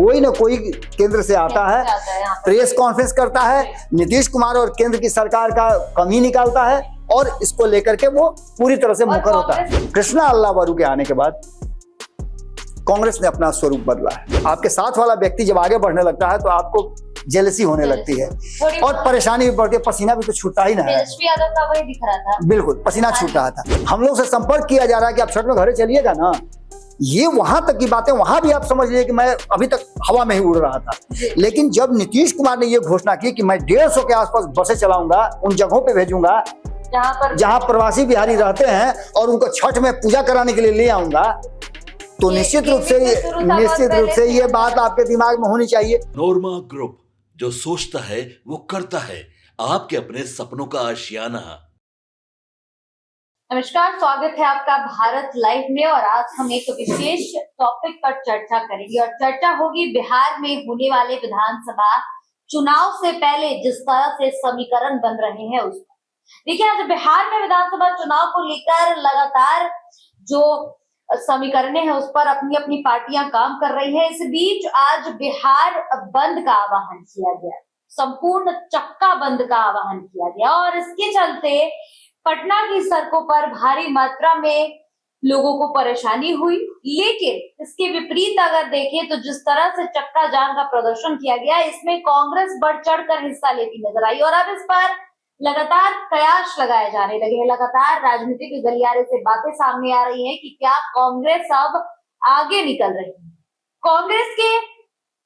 कोई ना कोई केंद्र से आता है, प्रेस कॉन्फ्रेंस करता है, नीतीश कुमार और केंद्र की सरकार का कमी निकालता है और इसको लेकर के वो पूरी तरह से मुखर होता है। कृष्णा अल्लावरू के आने के बाद कांग्रेस ने अपना स्वरूप बदला है। आपके साथ वाला व्यक्ति जब आगे बढ़ने लगता है तो आपको जेलसी होने लगती है और परेशानी भी बढ़ती है, पसीना भी तो छूटता ही ना है। तेजस्वी यादव का वही दिख रहा था, बिल्कुल पसीना छूट रहा था। हम लोग से संपर्क किया जा रहा है कि आप छठ में घरे चलिएगा ना, ये वहां तक की बातें, वहां भी आप समझ लीजिए कि मैं अभी तक हवा में ही उड़ रहा था। लेकिन जब नीतीश कुमार ने ये घोषणा की कि मैं 150 के आसपास बसें चलाऊंगा, उन जगहों पे भेजूंगा जहां प्रवासी बिहारी रहते हैं और उनको छठ में पूजा कराने के लिए ले आऊंगा, तो निश्चित रूप से ये बात आपके दिमाग में होनी चाहिए। नोरमा ग्रुप, जो सोचता है वो करता है, आपके अपने सपनों का आशियाना। नमस्कार, स्वागत है आपका भारत लाइव में। और आज हम एक विशेष टॉपिक पर चर्चा करेंगे और चर्चा होगी बिहार में होने वाले विधानसभा चुनाव से पहले जिस तरह से समीकरण बन रहे हैं उस पर। देखिए, आज बिहार में विधानसभा चुनाव को लेकर लगातार जो समीकरण है उस पर अपनी अपनी पार्टियां काम कर रही है। इस बीच आज बिहार बंद का आह्वान किया गया, संपूर्ण चक्का बंद का आह्वान किया गया और इसके चलते पटना की सड़कों पर भारी मात्रा में लोगों को परेशानी हुई। लेकिन इसके विपरीत अगर देखें तो जिस तरह से चक्का जाम का प्रदर्शन किया गया, इसमें कांग्रेस बढ़ चढ़कर हिस्सा लेती नजर आई और अब इस पर लगातार कयास लगाए जाने लगे हैं। लगातार राजनीतिक गलियारे से बातें सामने आ रही हैं कि क्या कांग्रेस अब आगे निकल रही है। कांग्रेस के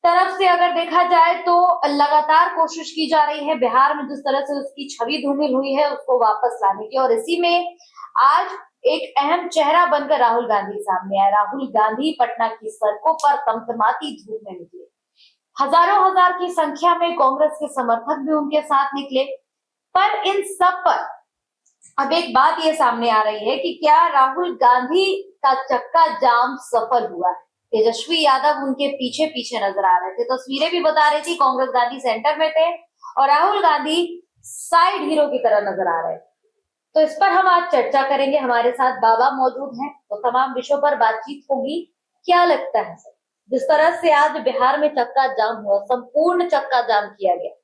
तरफ से अगर देखा जाए तो लगातार कोशिश की जा रही है बिहार में जिस तरह से उसकी छवि धूमिल हुई है उसको वापस लाने की, और इसी में आज एक अहम चेहरा बनकर राहुल गांधी सामने आए। राहुल गांधी पटना की सड़कों पर तमतमाती धूप में निकले, हजारों हजार की संख्या में कांग्रेस के समर्थक भी उनके साथ निकले। पर इन सब पर अब एक बात ये सामने आ रही है कि क्या राहुल गांधी का चक्का जाम सफल हुआ है। तेजस्वी यादव उनके पीछे पीछे नजर आ रहे थे, तस्वीरें भी बता रही थी कांग्रेस गांधी सेंटर में थे और राहुल गांधी साइड हीरो की तरह नजर आ रहे थे। तो इस पर हम आज चर्चा करेंगे, हमारे साथ बाबा मौजूद हैं, तो तमाम विषयों पर बातचीत होगी। क्या लगता है सर, जिस तरह से आज बिहार में चक्का जाम हुआ, संपूर्ण चक्का जाम किया गया,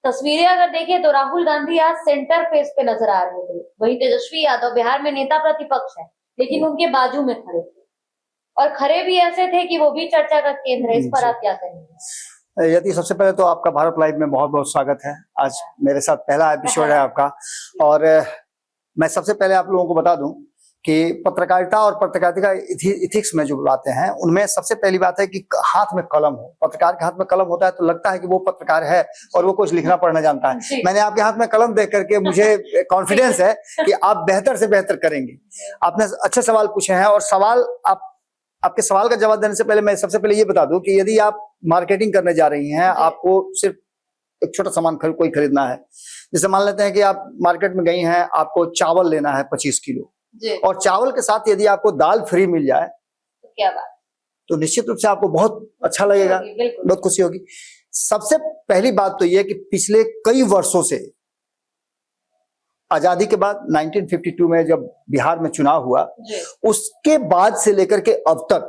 तस्वीरें अगर देखें तो राहुल गांधी आज सेंटर फेस पे नजर आ रहे थे, वहीं तेजस्वी यादव बिहार में नेता प्रतिपक्ष है लेकिन उनके बाजू में खड़े थे और खड़े भी ऐसे थे कि वो भी चर्चा का केंद्र है। इस पर आप क्या कहेंगे? यदि सबसे पहले तो आपका भारत लाइव में बहुत बहुत स्वागत है। आज मेरे साथ पहला एपिसोड है आपका और मैं सबसे पहले आप लोगों को बता दूं कि पत्रकारिता और पत्रकारिता इथिक्स में जो बातें हैं उनमें सबसे पहली बात है कि हाथ में कलम हो। पत्रकार के हाथ में कलम होता है तो लगता है कि वो पत्रकार है और वो कुछ लिखना पढ़ना जानता है। मैंने आपके हाथ में कलम देख करके मुझे कॉन्फिडेंस है कि आप बेहतर से बेहतर करेंगे। आपने अच्छे सवाल पूछे हैं और सवाल आपके सवाल का जवाब देने से पहले मैं सबसे पहले ये बता दूं कि यदि आप मार्केटिंग करने जा रही हैं, आपको सिर्फ एक छोटा सामान कोई खरीदना है, जैसे मान लेते हैं कि आप मार्केट में गई हैं, आपको चावल लेना है 25 किलो और चावल के साथ यदि आपको दाल फ्री मिल जाए तो क्या बात, तो निश्चित रूप से आपको बहुत अच्छा लगेगा, बहुत खुशी होगी। सबसे पहली बात तो यह कि पिछले कई वर्षों से आजादी के बाद 1952 में जब बिहार में चुनाव हुआ, उसके बाद से लेकर के अब तक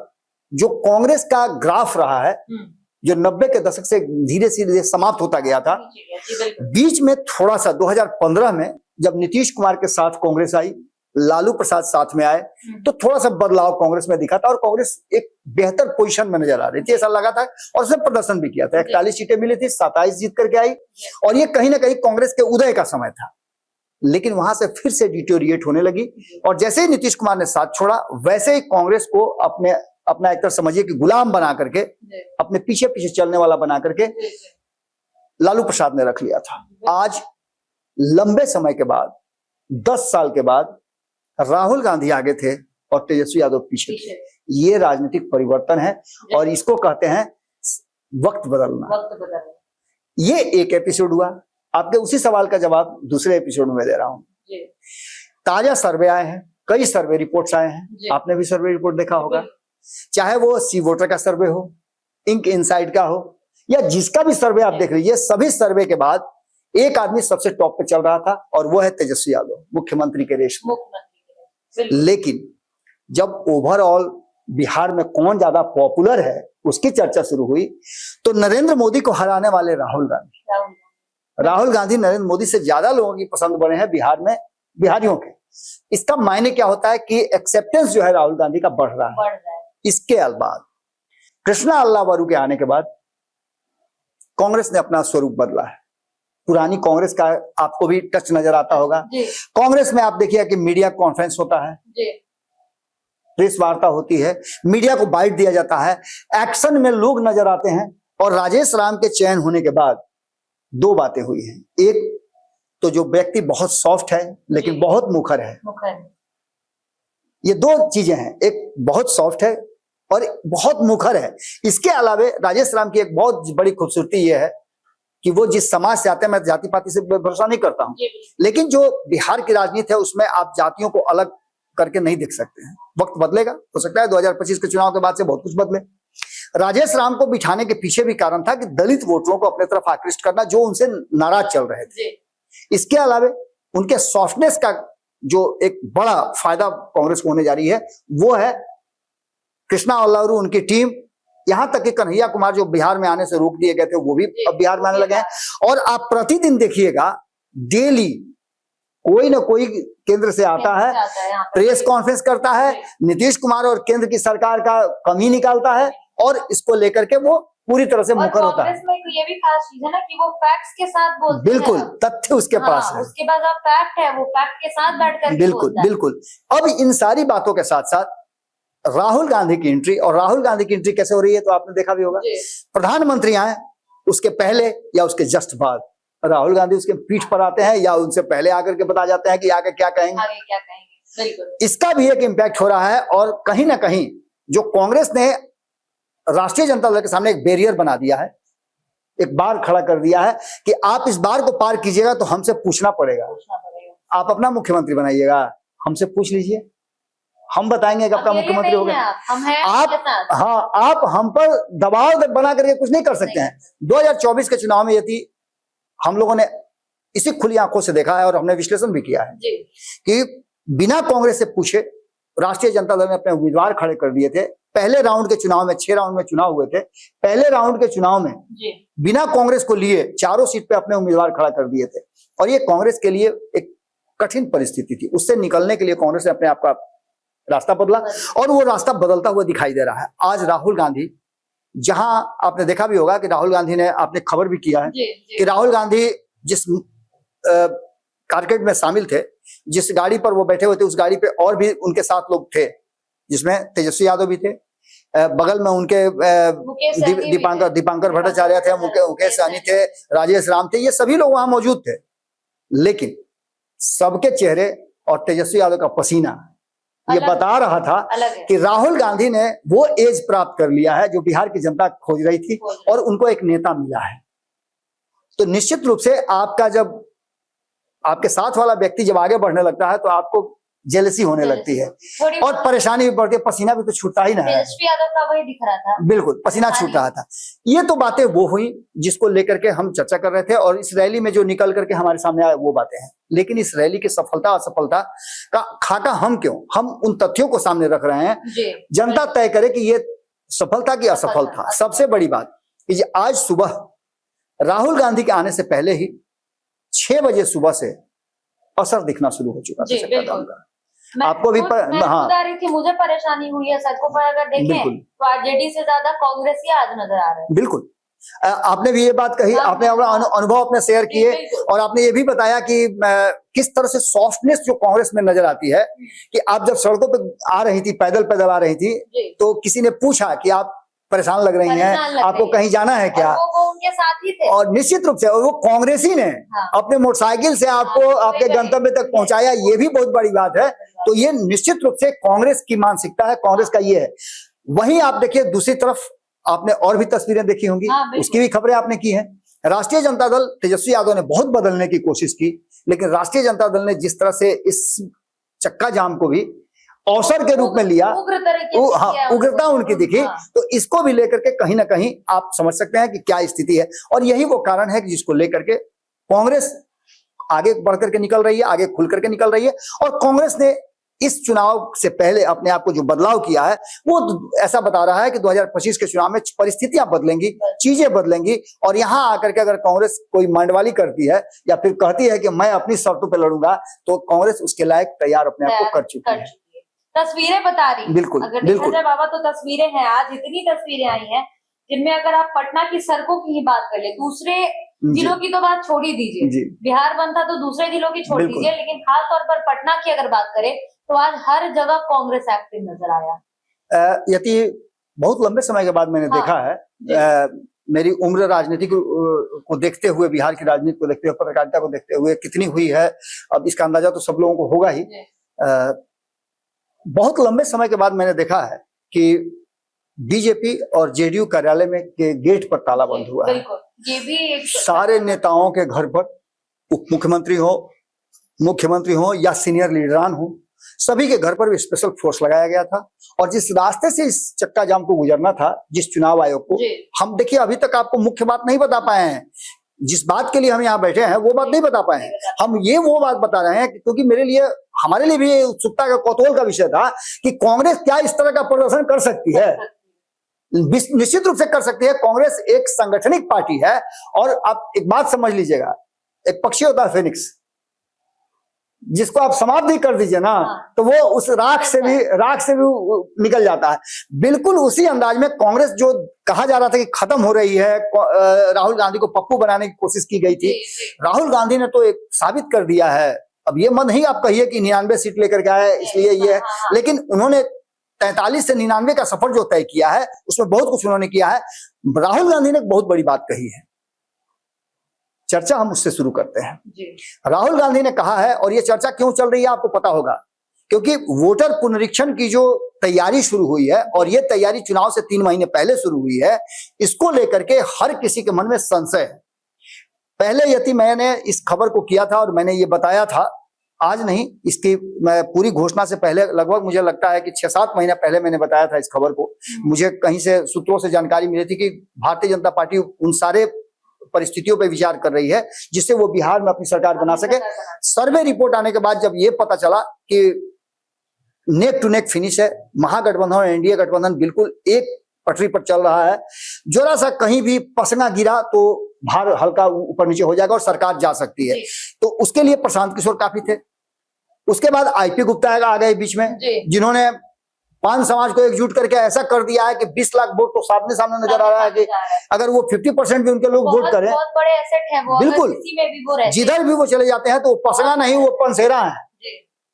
जो कांग्रेस का ग्राफ रहा है, जो 90 के दशक से धीरे धीरे समाप्त होता गया था, बीच में थोड़ा सा 2015 में जब नीतीश कुमार के साथ कांग्रेस आई, लालू प्रसाद साथ में आए, तो थोड़ा सा बदलाव कांग्रेस में दिखा था और कांग्रेस एक बेहतर पोजीशन में नजर आ रही थी, ऐसा लगा था। और उसने प्रदर्शन भी किया था, 41 सीटें मिली थी, 27 जीत करके आई और ये कहीं ना कहीं कांग्रेस के उदय का समय था। लेकिन वहां से फिर से डिटोरिएट होने लगी और जैसे ही नीतीश कुमार ने साथ छोड़ा वैसे ही कांग्रेस को अपना एक तरह समझिए कि गुलाम बना करके, अपने पीछे पीछे चलने वाला बना करके लालू प्रसाद ने रख लिया था। आज लंबे समय के बाद, 10 साल के बाद राहुल गांधी आगे थे और तेजस्वी यादव पीछे थे। ये राजनीतिक परिवर्तन है और इसको कहते हैं वक्त बदलना। ये एक एपिसोड हुआ। आपके उसी सवाल का जवाब दूसरे एपिसोड में दे रहा हूं। ताजा सर्वे आए हैं, कई सर्वे रिपोर्ट्स आए हैं, आपने भी सर्वे रिपोर्ट देखा होगा, चाहे वो सी वोटर का सर्वे हो, इंक इनसाइड का हो या जिसका भी सर्वे आप देख रहे हैं, सभी सर्वे के बाद एक आदमी सबसे टॉप पे चल रहा था और वो है तेजस्वी यादव, मुख्यमंत्री के रेस में। लेकिन जब ओवरऑल बिहार में कौन ज्यादा पॉपुलर है उसकी चर्चा शुरू हुई, तो नरेंद्र मोदी को हराने वाले राहुल गांधी नरेंद्र मोदी से ज्यादा लोगों की पसंद बने हैं बिहार में, बिहारियों के। इसका मायने क्या होता है कि एक्सेप्टेंस जो है राहुल गांधी का बढ़ रहा है। इसके बाद कृष्णा अल्लावरू के आने के बाद कांग्रेस ने अपना स्वरूप बदला है। पुरानी कांग्रेस का आपको भी टच नजर आता होगा। कांग्रेस में आप देखिए कि मीडिया कॉन्फ्रेंस होता है, प्रेस वार्ता होती है, मीडिया को बाइट दिया जाता है, एक्शन में लोग नजर आते हैं। और राजेश राम के चयन होने के बाद दो बातें हुई हैं। एक तो जो व्यक्ति बहुत सॉफ्ट है लेकिन बहुत मुखर है, ये दो चीजें हैं, एक बहुत सॉफ्ट है और बहुत मुखर है। इसके अलावा राजेश राम की एक बहुत बड़ी खूबसूरती यह है कि वो जिस समाज से आते हैं, मैं जाति पाति से भरोसा नहीं करता हूं, लेकिन जो बिहार की राजनीति है उसमें आप जातियों को अलग करके नहीं देख सकते हैं। वक्त बदलेगा, हो सकता है 2025 के चुनाव के बाद से बहुत कुछ बदले। राजेश राम को बिठाने के पीछे भी कारण था कि दलित वोटरों को अपने तरफ आकृष्ट करना, जो उनसे नाराज चल रहे थे। इसके अलावा उनके सॉफ्टनेस का जो एक बड़ा फायदा कांग्रेस को होने जा रही है वो है कृष्णा अल्लावरू, उनकी टीम, यहां तक कि कन्हैया कुमार जो बिहार में आने से रोक दिए गए थे वो भी अब बिहार में आने लगे हैं। और आप प्रतिदिन देखिएगा डेली कोई ना कोई केंद्र से आता है, प्रेस कॉन्फ्रेंस करता है, नीतीश कुमार और केंद्र की सरकार का कमी निकालता है और इसको लेकर के वो पूरी तरह से मुखर होता है। में ये भी खास चीज है ना कि वो फैक्ट्स के साथ बोलते हैं। बिल्कुल, तथ्य उसके पास है। उसके बाद आप फैक्ट है वो फैक्ट के साथ बैठकर बिल्कुल बिल्कुल। अब इन सारी बातों के साथ साथ राहुल गांधी की एंट्री, और राहुल गांधी की एंट्री कैसे हो रही है तो आपने देखा भी होगा, प्रधानमंत्री आए उसके पहले या उसके जस्ट बाद राहुल गांधी उसके पीठ पर आते हैं या उनसे पहले आकर के बता जाते हैं कि आगे क्या कहेंगे। बिल्कुल। इसका भी एक इम्पैक्ट हो रहा है और कहीं ना कहीं जो कांग्रेस ने राष्ट्रीय जनता दल के सामने एक बैरियर बना दिया है, एक बार खड़ा कर दिया है कि आप इस बार को पार कीजिएगा तो हमसे पूछना पड़ेगा। आप अपना मुख्यमंत्री बनाइएगा, हमसे पूछ लीजिए, हम बताएंगे कि आपका मुख्यमंत्री हो गया। आप हम पर दबाव बना करके कुछ नहीं कर सकते हैं। 2024 के चुनाव में यदि हम लोगों ने इसी खुली आंखों से देखा है और हमने विश्लेषण भी किया है कि बिना कांग्रेस से पूछे राष्ट्रीय जनता दल ने अपने उम्मीदवार खड़े कर दिए थे। पहले राउंड के चुनाव में 6 राउंड में चुनाव हुए थे, पहले राउंड के चुनाव में बिना कांग्रेस को लिए चारों सीट पे अपने उम्मीदवार खड़ा कर दिए थे और ये कांग्रेस के लिए एक कठिन परिस्थिति थी। उससे निकलने के लिए कांग्रेस ने अपने आप का रास्ता बदला और वो रास्ता बदलता हुआ दिखाई दे रहा है। आज राहुल गांधी, जहां आपने देखा भी होगा कि राहुल गांधी ने, आपने खबर भी किया है कि राहुल गांधी जिस कारकेड में शामिल थे, जिस गाड़ी पर वो बैठे हुए थे, उस गाड़ी पे और भी उनके साथ लोग थे, जिसमें तेजस्वी यादव भी थे, बगल में उनके दीपांकर भट्टाचार्य थे, मुकेश सहनी थे, राजेश राम थे, ये सभी लोग वहां मौजूद थे। लेकिन सबके चेहरे और तेजस्वी यादव का पसीना ये बता रहा था कि राहुल गांधी ने वो एज प्राप्त कर लिया है जो बिहार की जनता खोज रही थी और उनको एक नेता मिला है। तो निश्चित रूप से आपका जब आपके साथ वाला व्यक्ति जब आगे बढ़ने लगता है तो आपको जेलसी होने लगती है और परेशानी भी बढ़ती है, पसीना भी तो छूटता ही ना है। यादव का वही दिख रहा था, बिल्कुल पसीना छूट रहा था। ये तो बातें वो हुई जिसको लेकर के हम चर्चा कर रहे थे और इस रैली में जो निकल करके हमारे सामने आए वो बातें हैं। लेकिन इस रैली की सफलता असफलता का खाका हम क्यों, हम उन तथ्यों को सामने रख रहे हैं। जनता तय करे कि ये सफलता की असफलता। सबसे बड़ी बात कि आज सुबह राहुल गांधी के आने से पहले ही 6 बजे सुबह से असर दिखना शुरू हो चुका था। आपको भी रही थी, मुझे परेशानी हुई है सड़कों पर अगर देखें तो आरजेडी से ज्यादा कांग्रेस ही आज नजर आ रहे हैं। बिल्कुल, आपने भी ये बात कही, आपने अपना अनुभव अपने शेयर किए और आपने ये भी बताया कि किस तरह से सॉफ्टनेस जो कांग्रेस में नजर आती है कि आप जब सड़कों पे आ रही थी, पैदल आ रही थी, तो किसी ने पूछा कि आप परेशान लग रही हैं, आपको कहीं जाना है क्या? वो उनके साथ ही थे और निश्चित रूप से वो कांग्रेसी ने अपने मोटरसाइकिल से आपको आपके गंतव्य तक पहुंचाया, ये भी बहुत बड़ी बात है। तो ये निश्चित रूप से कांग्रेस की मानसिकता है, कांग्रेस का ये है। वहीं आप देखिए दूसरी तरफ आपने और भी तस्वीरें देखी होंगी, उसकी भी खबरें आपने की हैं। राष्ट्रीय जनता दल, तेजस्वी यादव ने बहुत बदलने की कोशिश की, लेकिन राष्ट्रीय जनता दल ने जिस तरह से इस चक्का जाम को भी अवसर के रूप में लिया, उग्रता उनकी दिखी, तो इसको भी लेकर के कहीं ना कहीं आप समझ सकते हैं कि क्या स्थिति है। और यही वो कारण है कि जिसको लेकर के कांग्रेस आगे बढ़ करके निकल रही है, आगे खुल करके निकल रही है। और कांग्रेस ने इस चुनाव से पहले अपने आप को जो बदलाव किया है वो ऐसा बता रहा है कि 2025 के चुनाव में परिस्थितियां बदलेंगी, चीजें बदलेंगी, और यहां आकर के अगर कांग्रेस कोई मंडवाली करती है या फिर कहती है कि मैं अपनी शर्तों पर लड़ूंगा, तो कांग्रेस उसके लायक तैयार अपने आप को कर चुकी है। तस्वीरें बता रही, बिल्कुल, अगर देखा जाए बाबा तो तस्वीरें हैं, आज इतनी तस्वीरें आई हैं जिनमें अगर आप पटना की सड़कों की ही बात कर ले, दूसरे जिलों की तो बात छोड़ ही दीजिए, बिहार बनता तो दूसरे जिलों की छोड़ दीजिए, लेकिन खास तौर पर पटना की अगर बात करें तो आज हर जगह कांग्रेस एक्टिव नजर आया। यदि बहुत लंबे समय के बाद मैंने देखा है, मेरी उम्र राजनीति को देखते हुए, बिहार की राजनीति को देखते हुए, पत्रकारिता को देखते हुए कितनी हुई है, अब इसका अंदाजा तो सब लोगों को होगा ही। बहुत लंबे समय के बाद मैंने देखा है कि बीजेपी और जेडीयू कार्यालय में के गेट पर ताला बंद हुआ है। ये भी एक सारे नेताओं के घर पर, उप मुख्यमंत्री हो, मुख्यमंत्री हो या सीनियर लीडरान हो, सभी के घर पर भी स्पेशल फोर्स लगाया गया था। और जिस रास्ते से इस चक्का जाम को गुजरना था, जिस चुनाव आयोग को, हम देखिए अभी तक आपको मुख्य बात नहीं बता पाए हैं। जिस बात के लिए हम यहाँ बैठे हैं वो बात नहीं बता पाए हैं। हम ये वो बात बता रहे हैं क्योंकि मेरे लिए, हमारे लिए भी उत्सुकता का, कौतूहल का विषय था कि कांग्रेस क्या इस तरह का प्रदर्शन कर सकती है। निश्चित रूप से कर सकती है। कांग्रेस एक संगठनिक पार्टी है, और आप एक बात समझ लीजिएगा, एक पक्षी होता है फेनिक्स, जिसको आप समाप्त ही कर दीजिए ना, तो वो उस राख से भी निकल जाता है। बिल्कुल उसी अंदाज में कांग्रेस, जो कहा जा रहा था कि खत्म हो रही है, राहुल गांधी को पप्पू बनाने की कोशिश की गई थी, राहुल गांधी ने तो एक साबित कर दिया है। अब ये मत ही आप कहिए कि 99 सीट लेकर के आए इसलिए ये है, लेकिन उन्होंने 43 से 99 का सफर जो तय किया है, उसमें बहुत कुछ उन्होंने किया है। राहुल गांधी ने एक बहुत बड़ी बात कही है, चर्चा हम उससे शुरू करते हैं जी। राहुल गांधी ने कहा है, और ये चर्चा क्यों चल रही है आपको पता होगा, क्योंकि वोटर पुनरीक्षण की जो तैयारी शुरू हुई है, और ये तैयारी चुनाव से 3 महीने पहले शुरू हुई है, इसको लेकर के हर किसी के मन में संशय है। पहले यदि मैंने इस खबर को किया था और मैंने ये बताया था, आज नहीं, इसकी मैं पूरी घोषणा से पहले, लगभग मुझे लगता है कि 6-7 महीने पहले मैंने बताया था इस खबर को। मुझे कहीं से सूत्रों से जानकारी मिली थी कि भारतीय जनता पार्टी उन सारे परिस्थितियों पर विचार कर रही है जिससे वो बिहार में अपनी सरकार बना सके। सर्वे रिपोर्ट आने के बाद जब ये पता चला कि नेक टू नेक फिनिश है, महागठबंधन और एनडीए गठबंधन बिल्कुल एक पटरी पर चल रहा है, जरा सा कहीं भी पसंगा गिरा तो भार हल्का ऊपर नीचे हो जाएगा और सरकार जा सकती है, तो उसके लिए प्रशांत किशोर काफी थे। उसके बाद आईपी गुप्ता आ गए बीच में, जिन्होंने पान समाज को एकजुट करके ऐसा कर दिया है कि 20 लाख वोट तो सामने नजर आ रहा है कि अगर वो 50% भी उनके लोग वोट करें, बहुत बड़े एसेट है वो, बिल्कुल जिधर भी वो चले जाते हैं तो पसंगा नहीं, वो पंसेरा है,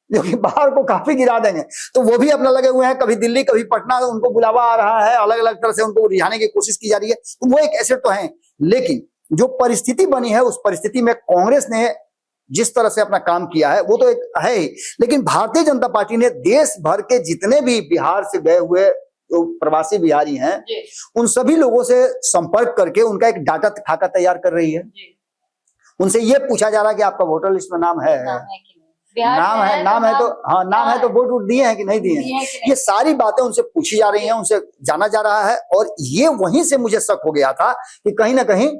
जो कि बाहर को काफी गिरा देंगे। तो वो भी अपना लगे हुए हैं, कभी दिल्ली कभी पटना, उनको बुलावा आ रहा है, अलग अलग तरह से उनको रिझाने की कोशिश की जा रही है, तो वो एक एसेट तो है। लेकिन जो परिस्थिति बनी है, उस परिस्थिति में कांग्रेस ने जिस तरह से अपना काम किया है वो तो एक है ही, लेकिन भारतीय जनता पार्टी ने देश भर के जितने भी बिहार से गए हुए जो प्रवासी बिहारी हैं, उन सभी लोगों से संपर्क करके उनका एक डाटा खाका तैयार कर रही है। उनसे ये पूछा जा रहा है कि आपका वोटर लिस्ट में नाम है नाम है तो हाँ, नाम है तो वोट दिए हैं कि नहीं दिए हैं, ये सारी बातें उनसे पूछी जा रही हैं, उनसे जाना जा रहा है। और ये वहीं से मुझे शक हो गया था कि कहीं ना कहीं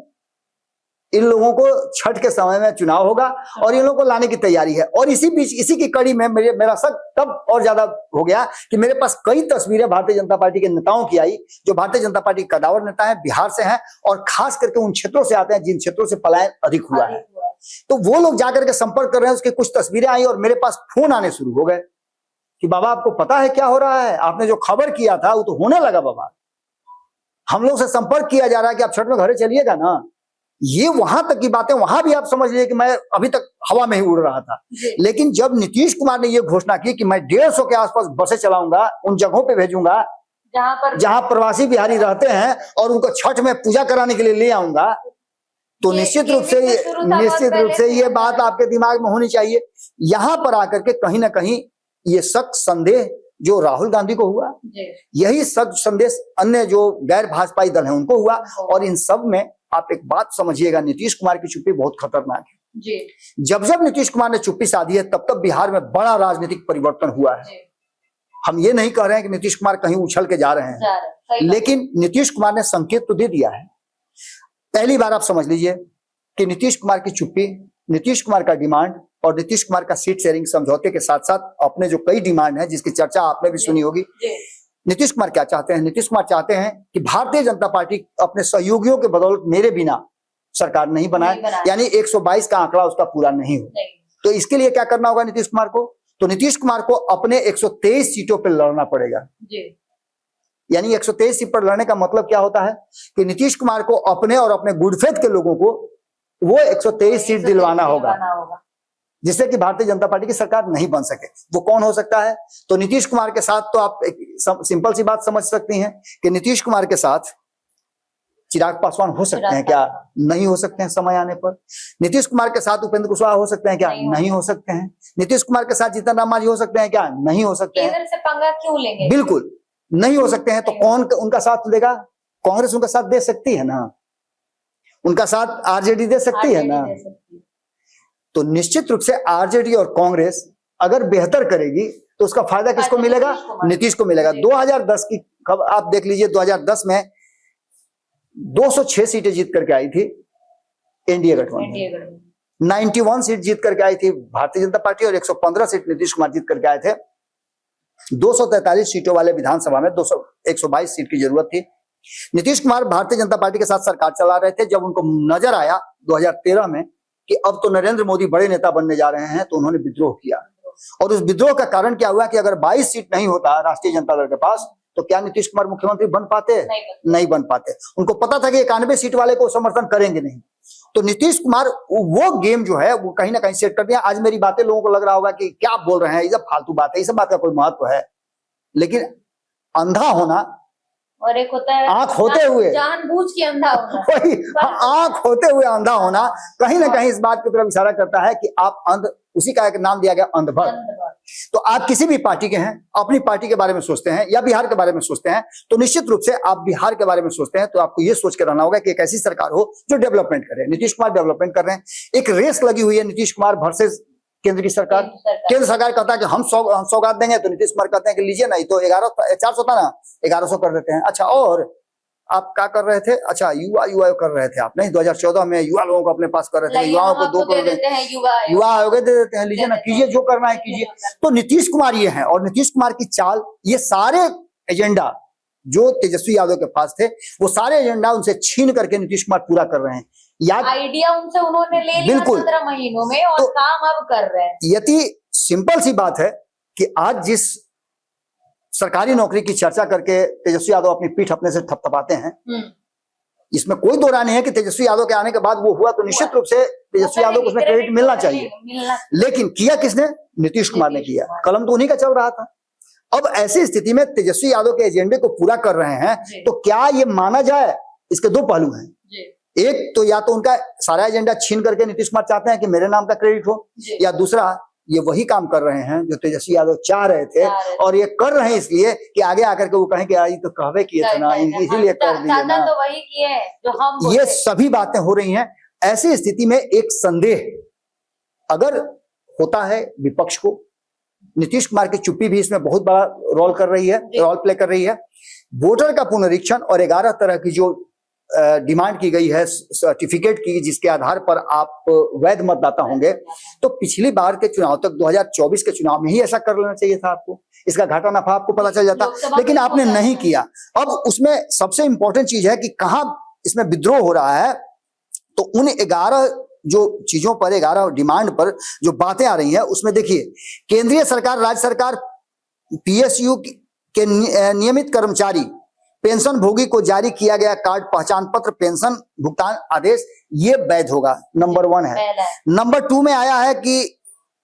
इन लोगों को छठ के समय में चुनाव होगा और इन लोगों को लाने की तैयारी है। और इसी बीच, इसी की कड़ी में मेरा शक तब और ज्यादा हो गया कि मेरे पास कई तस्वीरें भारतीय जनता पार्टी के नेताओं की आई, जो भारतीय जनता पार्टी के कदावर नेता हैं, बिहार से हैं, और खास करके उन क्षेत्रों से आते हैं जिन क्षेत्रों से पलायन अधिक हुआ है। तो वो लोग जाकर के संपर्क कर रहे हैं, उसकी कुछ तस्वीरें आई और मेरे पास फोन आने शुरू हो गए कि बाबा आपको पता है क्या हो रहा है, आपने जो खबर किया था वो तो होने लगा बाबा, हम लोग से संपर्क किया जा रहा है कि आप छठ में घरे चलिएगा ना। ये वहां तक की बातें, वहां भी आप समझ लीजिए कि मैं अभी तक हवा में ही उड़ रहा था। लेकिन जब नीतीश कुमार ने ये घोषणा की कि मैं 150 के आसपास बसें चलाऊंगा, उन जगहों पे भेजूंगा जहां प्रवासी बिहारी रहते हैं, और उनको छठ में पूजा कराने के लिए ले आऊंगा, तो निश्चित रूप से ये बात आपके दिमाग में होनी चाहिए। यहां पर आकर के कहीं ना कहीं ये शक संदेह जो राहुल गांधी को हुआ, यही शक संदेश अन्य जो गैर भाजपाई दल हैं उनको हुआ। और इन सब में आप एक बात समझिएगा, नीतीश कुमार की चुप्पी बहुत खतरनाक है जी। जब नीतीश कुमार ने चुप्पी साधी है, तब तब बिहार में बड़ा राजनीतिक परिवर्तन हुआ है। हम ये नहीं कह रहे हैं कि नीतीश कुमार कहीं उछल के जा रहे हैं, लेकिन नीतीश कुमार ने संकेत तो दे दिया है। पहली बार आप समझ लीजिए कि नीतीश कुमार की चुप्पी नीतीश कुमार का डिमांड और नीतीश कुमार का सीट शेयरिंग समझौते के साथ साथ अपने जो कई डिमांड है जिसकी चर्चा आपने भी सुनी होगी। नीतीश कुमार क्या चाहते हैं? नीतीश कुमार चाहते हैं कि भारतीय जनता पार्टी अपने सहयोगियों के बदौलत मेरे बिना सरकार नहीं बनाए, यानी 122 का आंकड़ा उसका पूरा नहीं हो। तो इसके लिए क्या करना होगा नीतीश कुमार को? तो नीतीश कुमार को अपने 123 सीटों पर लड़ना पड़ेगा। यानी 123 सीट पर लड़ने का मतलब क्या होता है कि नीतीश कुमार को अपने और अपने गुडफेथ के लोगों को वो 123 सीट दिलवाना होगा, जिससे कि भारतीय जनता पार्टी की सरकार नहीं बन सके। वो कौन हो सकता है? तो नीतीश कुमार के साथ तो आप एक सिंपल सी बात समझ सकती हैं कि नीतीश कुमार के साथ चिराग पासवान हो सकते हैं क्या? नहीं हो सकते हैं समय आने पर। नीतीश कुमार के साथ उपेंद्र कुशवाहा हो सकते हैं क्या? नहीं हो सकते हैं। नीतीश कुमार के साथ जीतन राम मांझी हो सकते हैं क्या? नहीं हो सकते हैं। केंद्र से पंगा क्यों लेंगे? बिल्कुल नहीं हो सकते हैं। तो कौन उनका साथ देगा? कांग्रेस उनका साथ दे सकती है ना, उनका साथ आरजेडी दे सकती है ना। तो निश्चित रूप से आरजेडी और कांग्रेस अगर बेहतर करेगी तो उसका फायदा किसको मिलेगा? नीतीश को मिलेगा। 2010 की खबर आप देख लीजिए। 2010 में 206 सीटें जीत करके आई थी एनडीए गठबंधन, 91 सीट जीत करके आई थी भारतीय जनता पार्टी और 115 सीट नीतीश कुमार जीत करके आए थे। 243 सीटों वाले विधानसभा में 122 सीट की जरूरत थी। नीतीश कुमार भारतीय जनता पार्टी के साथ सरकार चला रहे थे। जब उनको नजर आया 2013 में कि अब तो नरेंद्र मोदी बड़े नेता बनने जा रहे हैं, तो उन्होंने विद्रोह किया। और उस विद्रोह का कारण क्या हुआ कि अगर 22 सीट नहीं होता राष्ट्रीय जनता दल के पास तो क्या नीतीश कुमार मुख्यमंत्री बन पाते? नहीं बन पाते। उनको पता था कि 91 सीट वाले को समर्थन करेंगे नहीं। तो नीतीश कुमार वो गेम जो है वो कहीं ना कहीं सेट कर दिया। आज मेरी बातें लोगों को लग रहा होगा कि क्या बोल रहे हैं, ये सब फालतू बात है, इस सब बात का कोई महत्व है। लेकिन अंधा होना और एक होता है आंख होते हुए जानबूझ के अंधा होना। वही आंख होते हुए अंधा होना कहीं ना कहीं इस बात की तरफ इशारा करता है कि आप अंध, उसी का एक नाम दिया गया अंधभक्त। तो आप किसी भी पार्टी के हैं, अपनी पार्टी के बारे में सोचते हैं या बिहार के बारे में सोचते हैं, तो निश्चित रूप से आप बिहार के बारे में सोचते हैं तो आपको यह सोच के रहना होगा कि एक ऐसी सरकार हो जो डेवलपमेंट करे। नीतीश कुमार डेवलपमेंट कर रहे हैं। एक रेस लगी हुई है नीतीश कुमार वर्सेस केंद्र की सरकार। केंद्र सरकार कहता है कि हम सौगात देंगे, तो नीतीश कुमार कहते हैं कि लीजिए नहीं तो 400 था ना 1100 कर देते हैं। अच्छा, और आप क्या कर रहे थे? अच्छा, युवा कर रहे थे आप। नहीं, 2014 में युवा लोगों को अपने पास कर रहे थे, युवाओं को 2 करोड़ युवा आयोग दे देते हैं, लीजिए ना, कीजिए जो करना है कीजिए। तो नीतीश कुमार ये है, और नीतीश कुमार की चाल, ये सारे एजेंडा जो तेजस्वी यादव के पास थे वो सारे एजेंडा उनसे छीन करके नीतीश कुमार पूरा कर रहे हैं। आइडिया उनसे उन्होंने ले लिया 17 महीनों में और तो काम अब कर रहे हैं। यदि सिंपल सी बात है कि आज जिस सरकारी नौकरी की चर्चा करके तेजस्वी यादव अपनी पीठ अपने से थपथपाते हैं, इसमें कोई दो राय नहीं है कि तेजस्वी यादव के आने के बाद वो हुआ, तो निश्चित रूप से तेजस्वी यादव को उसमें क्रेडिट मिलना चाहिए। लेकिन किया किसने? नीतीश कुमार ने किया। कलम तो उन्हीं का चल रहा था। अब ऐसी स्थिति में तेजस्वी यादव के एजेंडे को पूरा कर रहे हैं, तो क्या ये माना जाए? इसके दो पहलू हैं। एक तो या तो उनका सारा एजेंडा छीन करके नीतीश कुमार चाहते हैं कि मेरे नाम का क्रेडिट हो, या दूसरा ये वही काम कर रहे हैं जो तेजस्वी यादव चाह रहे थे, और ये कर रहे हैं इसलिए कि आगे आकर के वो कहें कि आई तो कहवे किए थे ना, इसीलिए कर दिए ना। तो वही किए जो हम, ये सभी बातें हो रही हैं। ऐसी स्थिति में एक संदेह अगर होता है विपक्ष को, नीतीश कुमार की चुप्पी भी इसमें बहुत बड़ा रोल प्ले कर रही है। वोटर का पुनरीक्षण और 11 तरह की जो डिमांड की गई है सर्टिफिकेट की, जिसके आधार पर आप वैध मतदाता होंगे, तो पिछली बार के चुनाव तक 2024 के चुनाव में ही ऐसा कर लेना चाहिए था आपको। इसका घाटा नफा आपको पता चल जाता, लेकिन आपने नहीं किया। अब उसमें सबसे इंपॉर्टेंट चीज है कि कहां इसमें विद्रोह हो रहा है। तो उन 11 जो चीजों पर, 11 डिमांड पर जो बातें आ रही हैं, उसमें देखिए, केंद्रीय सरकार, राज्य सरकार, पीएसयू के नियमित कर्मचारी, पेंशन भोगी को जारी किया गया कार्ड, पहचान पत्र, पेंशन भुगतान आदेश, ये वैध होगा। नंबर 1 है। नंबर 2 में आया है कि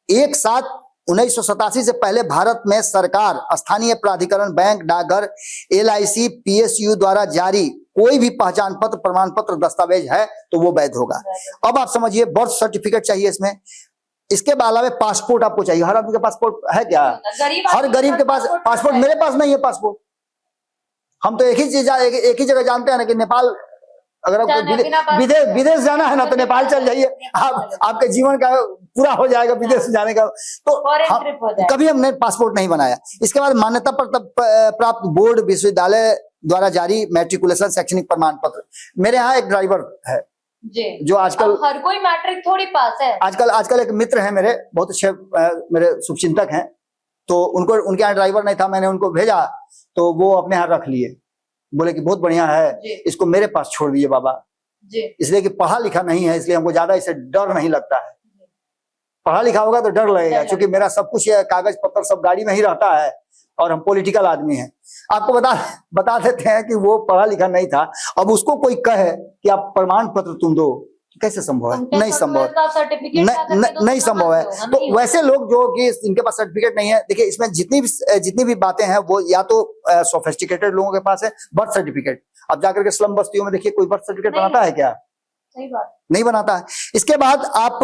1/7/1987 से पहले भारत में सरकार, स्थानीय प्राधिकरण, बैंक, डाकघर, LIC, PSU द्वारा जारी कोई भी पहचान पत्र, प्रमाण पत्र, दस्तावेज है तो वो वैध होगा। अब आप समझिए, बर्थ सर्टिफिकेट चाहिए इसमें। इसके अलावा पासपोर्ट आपको चाहिए। हर आदमी के पासपोर्ट है क्या? हर गरीब के पास पासपोर्ट। मेरे पास नहीं है पासपोर्ट। हम तो एक ही जगह जानते हैं ना कि नेपाल, अगर आपको विदेश जाना है ना तो नेपाल चल जाइए, आपके जीवन का पूरा हो जाएगा विदेश जाने का। तो कभी हमने पासपोर्ट नहीं बनाया। इसके बाद मान्यता प्राप्त बोर्ड, विश्वविद्यालय द्वारा जारी मैट्रिकुलेशन, शैक्षणिक प्रमाण पत्र। मेरे यहाँ एक ड्राइवर है जी। जो आजकल अब हर कोई मैट्रिक थोड़ी पास है। आजकल एक मित्र है मेरे, बहुत अच्छे मेरे शुभचिंतक हैं, तो उनके यहाँ ड्राइवर नहीं था, मैंने उनको भेजा तो वो अपने यहाँ रख लिए, बोले कि बहुत बढ़िया है, इसको मेरे पास छोड़ दिए बाबा जी। इसलिए कि पढ़ा लिखा नहीं है, इसलिए हमको ज्यादा इसे डर नहीं लगता है। पढ़ा लिखा होगा तो डर लगेगा, क्योंकि मेरा सब कुछ कागज पत्र सब गाड़ी में ही रहता है और हम पॉलिटिकल आदमी हैं। आपको बता देते हैं कि वो पढ़ा लिखा नहीं था, अब उसको कोई कहे कि आप प्रमाण पत्र तुम दो, कैसे संभव है? नहीं संभव, नहीं संभव है। तो वैसे लोग जो कि इनके पास सर्टिफिकेट नहीं है, देखिए इसमें जितनी भी बातें हैं वो या तो सोफिस्टिकेटेड लोगों के पास है बर्थ सर्टिफिकेट। अब जाकर के स्लम बस्तियों में देखिए कोई बर्थ सर्टिफिकेट बनाता है क्या? सही बात, नहीं बनाता है। इसके बाद आप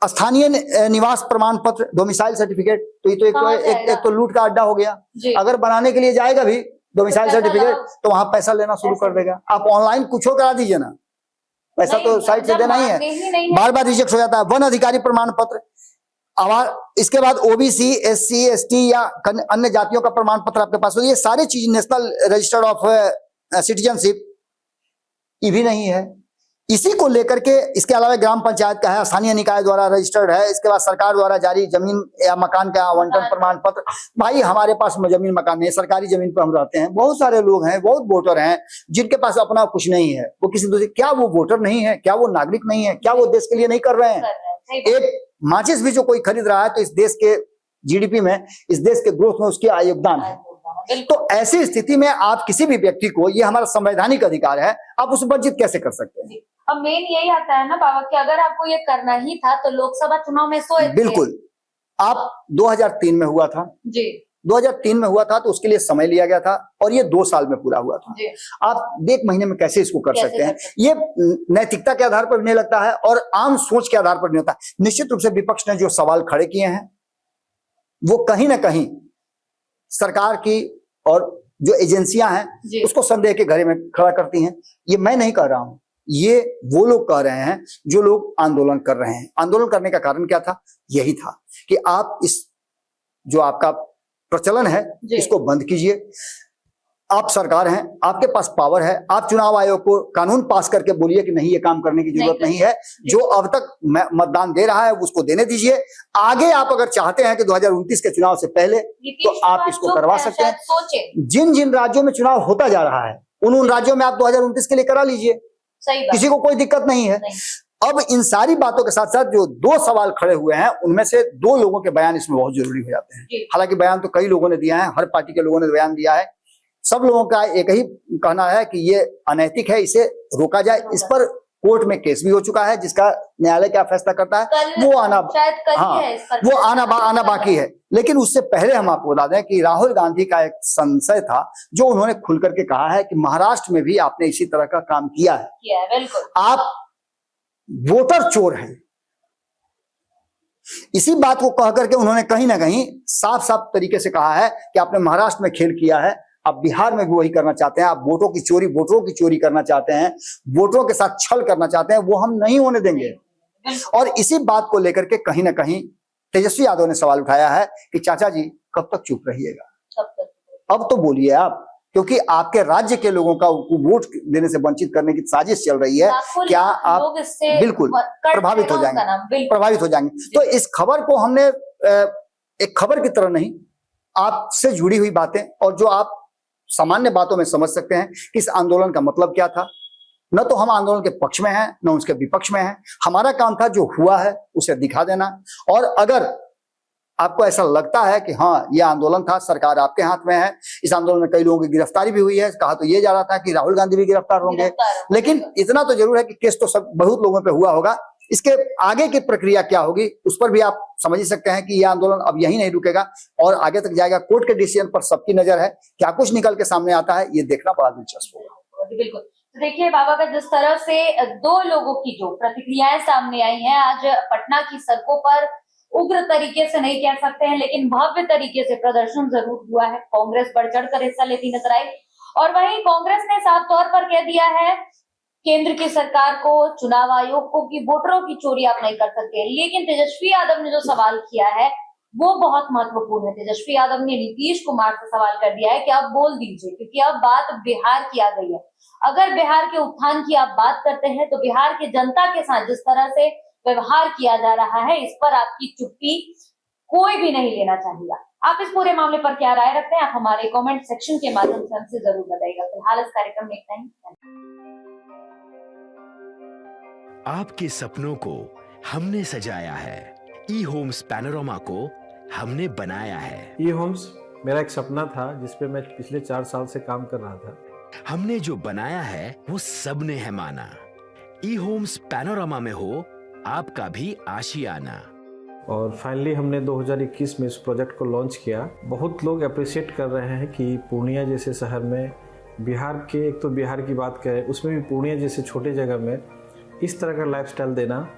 स्थानीय निवास प्रमाण पत्र, डोमिसाइल सर्टिफिकेट, तो ये तो एक तो लूट का अड्डा हो गया। अगर बनाने के लिए जाएगा भी डोमिसाइल सर्टिफिकेट तो वहां पैसा लेना शुरू कर देगा। आप ऑनलाइन कुछ करा दीजिए ना, पैसा तो साइट से देना ही है, बार बार रिजेक्ट हो जाता है। वन अधिकारी प्रमाण पत्र, इसके बाद ओबीसी, एससी, एसटी या अन्य जातियों का प्रमाण पत्र आपके पास हो, ये सारी चीज नेशनल रजिस्टर्ड ऑफ सिटीजनशिप, ये भी नहीं है। इसी को लेकर के इसके अलावा ग्राम पंचायत का है, स्थानीय निकाय द्वारा रजिस्टर्ड है। इसके बाद सरकार द्वारा जारी जमीन या मकान का आवंटन प्रमाण पत्र। भाई हमारे पास जमीन मकान नहीं है, सरकारी जमीन पर हम रहते हैं, बहुत सारे लोग हैं, बहुत वोटर हैं जिनके पास अपना कुछ नहीं है, वो किसी दूसरे, क्या वो वोटर नहीं है? क्या वो नागरिक नहीं है? क्या वो देश के लिए नहीं कर रहे हैं? एक माचिस भी जो कोई खरीद रहा है तो इस देश के जीडीपी में, इस देश के ग्रोथ में उसकी योगदान है। तो ऐसी स्थिति में आप किसी भी व्यक्ति को, ये हमारा संवैधानिक अधिकार है, आप उसे वंचित कैसे कर सकते हैं? अब मेन यही आता है ना बाबा कि अगर आपको ये करना ही था तो लोकसभा चुनाव में सोए थे। बिल्कुल, आप 2003 में हुआ था जी, 2003 में हुआ था तो उसके लिए समय लिया गया था और ये 2 साल में पूरा हुआ था। आप 1 महीने में कैसे इसको कर सकते हैं? ये नैतिकता के आधार पर भी नहीं लगता है और आम सोच के आधार पर नहीं होता है। निश्चित रूप से विपक्ष ने जो सवाल खड़े किए हैं वो कहीं ना कहीं सरकार की और जो एजेंसियां हैं उसको संदेह के घेरे में खड़ा करती हैं। ये मैं नहीं कह रहा हूं, ये वो लोग कह रहे हैं जो लोग आंदोलन कर रहे हैं। आंदोलन करने का कारण क्या था? यही था कि आप इस जो आपका प्रचलन है इसको बंद कीजिए। आप सरकार हैं, आपके पास पावर है, आप चुनाव आयोग को कानून पास करके बोलिए कि नहीं ये काम करने की जरूरत नहीं है। जो अब तक मतदान दे रहा है उसको देने दीजिए। आगे आप अगर चाहते हैं कि 2029 के चुनाव से पहले तो आप इसको करवा सकते हैं। जिन जिन राज्यों में चुनाव होता जा रहा है उन राज्यों में आप 2029 के लिए करा लीजिए, किसी को कोई दिक्कत नहीं है। अब इन सारी बातों के साथ साथ जो 2 सवाल खड़े हुए हैं उनमें से 2 लोगों के बयान इसमें बहुत जरूरी हो जाते हैं। हालांकि बयान तो कई लोगों ने दिया है, हर पार्टी के लोगों ने बयान दिया है, सब लोगों का एक ही कहना है कि ये अनैतिक है, इसे रोका जाए। इस पर कोर्ट में केस भी हो चुका है जिसका न्यायालय क्या फैसला करता है वो आना वो आना बाकी है। लेकिन उससे पहले हम आपको बता दें कि राहुल गांधी का एक संशय था जो उन्होंने खुल करके कहा है कि महाराष्ट्र में भी आपने इसी तरह का काम किया है। बिल्कुल, आप वोटर चोर हैं। इसी बात को कह करके उन्होंने कहीं ना कहीं साफ साफ तरीके से कहा है कि आपने महाराष्ट्र में खेल किया है, आप बिहार में भी वही करना चाहते हैं। आप वोटरों की चोरी करना चाहते हैं, वोटरों के साथ छल करना चाहते हैं, वो हम नहीं होने देंगे। और इसी बात को लेकर के कहीं ना कहीं तेजस्वी यादव ने सवाल उठाया है कि चाचा जी कब तक चुप रहिएगा? अब तो बोलिए आप, क्योंकि आपके राज्य के लोगों का वोट देने से वंचित करने की साजिश चल रही है। क्या आप बिल्कुल प्रभावित हो जाएंगे। तो इस खबर को हमने एक खबर की तरह नहीं, आपसे जुड़ी हुई बातें और जो आप सामान्य बातों में समझ सकते हैं कि इस आंदोलन का मतलब क्या था। न तो हम आंदोलन के पक्ष में हैं न उसके विपक्ष में हैं। हमारा काम था जो हुआ है उसे दिखा देना। और अगर आपको ऐसा लगता है कि हाँ ये आंदोलन था, सरकार आपके हाथ में है, इस आंदोलन में कई लोगों की गिरफ्तारी भी हुई है, कहा तो ये जा रहा था कि राहुल गांधी भी गिरफ्तार होंगे, लेकिन इतना तो जरूर है कि केस तो सब बहुत लोगों पे हुआ होगा। इसके आगे की प्रक्रिया क्या होगी उस पर भी आप समझ ही सकते हैं कि यह आंदोलन अब यही नहीं रुकेगा और आगे तक जाएगा। कोर्ट के डिसीजन पर सबकी नजर है, क्या कुछ निकल के सामने आता है ये देखना बड़ा दिलचस्प होगा। बिल्कुल, तो देखिए बाबा का जिस तरह से 2 लोगों की जो प्रतिक्रियाएं सामने आई हैं, आज पटना की सड़कों पर उग्र तरीके से नहीं कह सकते हैं लेकिन भव्य तरीके से प्रदर्शन जरूर हुआ है। कांग्रेस बढ़ चढ़ कर हिस्सा लेती नजर आई और वहीं कांग्रेस ने साफ तौर पर कह दिया है केंद्र की सरकार को, चुनाव आयोग को कि वोटरों की चोरी आप नहीं कर सकते। लेकिन तेजस्वी यादव ने जो सवाल किया है वो बहुत महत्वपूर्ण है। तेजस्वी यादव ने नीतीश कुमार से सवाल कर दिया है कि आप बोल दीजिए, क्योंकि अब बात बिहार की आ गई है। अगर बिहार के उत्थान की आप बात करते हैं तो बिहार के जनता के साथ जिस तरह से व्यवहार किया जा रहा है, इस पर आपकी चुप्पी कोई भी नहीं लेना चाहिए। आप इस पूरे मामले पर क्या राय रखते हैं, आप हमारे कमेंट सेक्शन के माध्यम से हमसे जरूर बताइएगा। फिलहाल इस कार्यक्रम में इतना ही। आपके सपनों को हमने सजाया है, ई होम्स पैनोरमा को हमने बनाया है। ई होम्स मेरा एक सपना था जिस पे मैं पिछले 4 साल से काम कर रहा था। हमने जो बनाया है वो सबने है माना। ई होम्स पैनोरमा में हो आपका भी आशियाना। और फाइनली हमने 2021 में इस प्रोजेक्ट को लॉन्च किया। बहुत लोग अप्रिशिएट कर रहे हैं कि पूर्णिया जैसे शहर में, बिहार के, एक तो बिहार की बात करें उसमें भी पूर्णिया जैसे छोटे जगह में इस तरह का लाइफस्टाइल देना,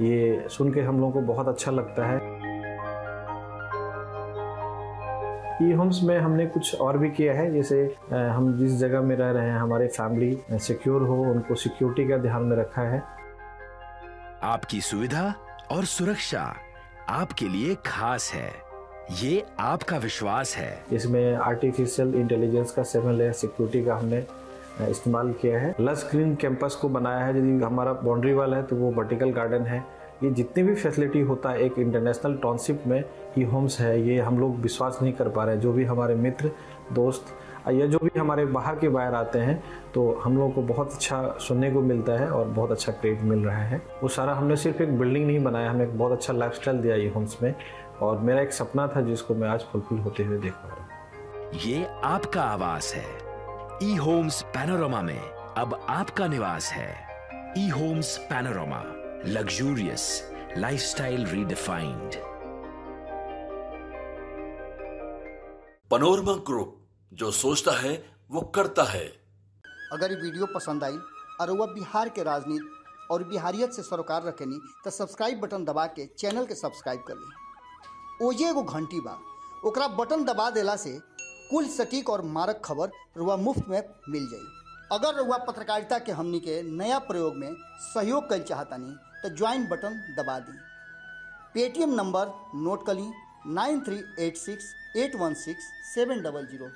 ये सुन के हम लोगों को बहुत अच्छा लगता है। ई होम्स में हमने कुछ और भी किया है, जैसे हम जिस जगह में रह रहे हैं हमारे फैमिली सिक्योर हो, उनको सिक्योरिटी का ध्यान में रखा है। आपकी सुविधा और सुरक्षा आपके लिए खास है, ये आपका विश्वास है। इसमें आर्टिफिशियल इंटेलिजेंस का 7 लेयर सिक्योरिटी का हमने इस्तेमाल किया है। लस ग्रीन कैंपस को बनाया है। यदि हमारा बाउंड्री वाल है तो वो वर्टिकल गार्डन है। ये जितनी भी फैसिलिटी होता है एक इंटरनेशनल टाउनशिप में ई होम्स है, ये हम लोग विश्वास नहीं कर पा रहे हैं। जो भी हमारे मित्र दोस्त या जो भी हमारे बाहर के बाहर आते हैं तो हम लोगों को बहुत अच्छा सुनने को मिलता है और बहुत अच्छा क्रेडिट मिल रहा है। वो सारा हमने सिर्फ एक बिल्डिंग नहीं बनाया, हमें एक बहुत अच्छा लाइफस्टाइल दिया ई होम्स में, और मेरा एक सपना था जिसको मैं आज फुलफिल होते हुए देख पा रहा हूँ। ये आपका आवास है। ई होम्स पैनोरमा में अब आपका निवास है। E homes Panorama, luxurious lifestyle redefined. Panorama group, जो सोचता है वो करता है। अगर ये वीडियो पसंद आई और वह बिहार के राजनीति और बिहारियत से सरोकार रखेनी तो सब्सक्राइब बटन दबा के चैनल के सब्सक्राइब कर ली। ओजे एगो घंटी बा, ओकरा बटन दबा देला से कुल सटीक और मारक खबर रुआ मुफ्त में मिल जाई। अगर रुआ पत्रकारिता के हमनी के नया प्रयोग में सहयोग कर चाहतानी तो ज्वाइन बटन दबा दी। पेटीएम नंबर नोट कर ली 9386816700।